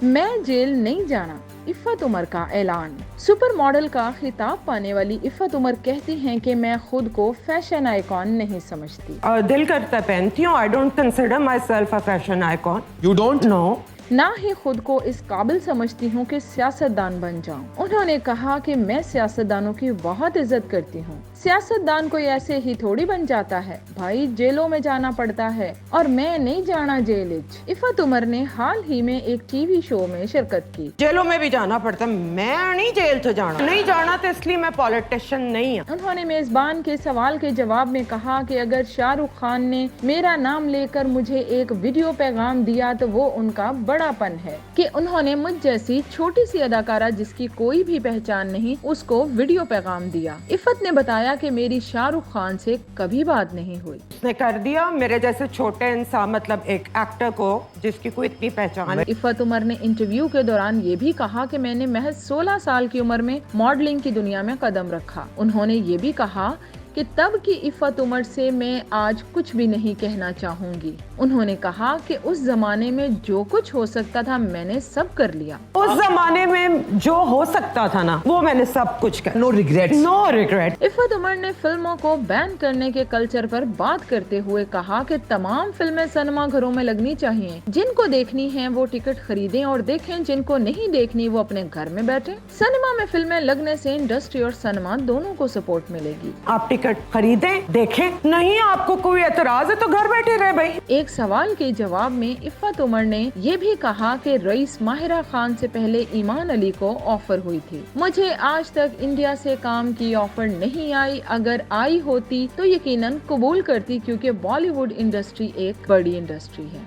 मैं जेल नहीं जाना, इफ़त उमर का ऐलान। सुपर मॉडल का खिताब पाने वाली इफ़त उमर कहती हैं कि मैं खुद को फैशन आइकॉन नहीं समझती। दिल करता पहनती हूँ। I don't consider myself a fashion icon. You don't? No. ना ही खुद को इस काबिल समझती हूँ कि सियासतदान बन जाऊं। उन्होंने कहा कि मैं सियासतदानों की बहुत इज्जत करती हूँ। सियासतदान कोई ऐसे ही थोड़ी बन जाता है भाई, जेलों में जाना पड़ता है और मैं नहीं जाना जेल। इफ़त उमर ने हाल ही में एक टीवी शो में शिरकत की। जेलों में भी जाना पड़ता, मैं नहीं जेल तो जाना नहीं जाना, तो इसलिए मैं पॉलिटिशियन नहीं हूँ। उन्होंने मेजबान के सवाल के जवाब में कहा कि अगर शाहरुख खान ने मेरा नाम लेकर मुझे एक वीडियो पैगाम दिया तो वो उनका बड़ापन है कि उन्होंने मुझ जैसी छोटी सी अदाकारा जिसकी कोई भी पहचान नहीं उसको वीडियो पैगाम दिया। इफ़त ने बताया कि मेरी शाहरुख खान से कभी बात नहीं हुई। उसने कर दिया मेरे जैसे छोटे इंसान, मतलब एक एक्टर को जिसकी कोई इतनी पहचान है। इफ़त उमर ने इंटरव्यू के दौरान ये भी कहा कि मैंने महज 16 साल की उम्र में मॉडलिंग की दुनिया में कदम रखा। उन्होंने ये भी कहा कि तब की इफ़त उमर से मैं आज कुछ भी नहीं कहना चाहूंगी। उन्होंने कहा कि उस जमाने में जो कुछ हो सकता था मैंने सब कर लिया। उस जमाने में जो हो सकता था ना वो मैंने सब कुछ कर। No regrets. No regret. Iffat Omar ने फिल्मों को बैन करने के कल्चर पर बात करते हुए कहा कि तमाम फिल्में सिनेमा घरों में लगनी चाहिए। जिनको देखनी है वो टिकट खरीदें और देखें, जिनको नहीं देखनी वो अपने घर में बैठे। सिनेमा में फिल्में लगने से इंडस्ट्री और सिनेमा दोनों को सपोर्ट मिलेगी। आप टिकट खरीदें, देखें, नहीं आपको कोई एतराज है तो घर बैठे रहे भाई। एक सवाल के जवाब में इफ़त उमर ने ये भी कहा कि रईस माहिरा खान से पहले ईमान अली को ऑफर हुई थी। मुझे आज तक इंडिया से काम की ऑफर नहीं आई, अगर आई होती तो यकीनन कबूल करती क्योंकि बॉलीवुड इंडस्ट्री एक बड़ी इंडस्ट्री है।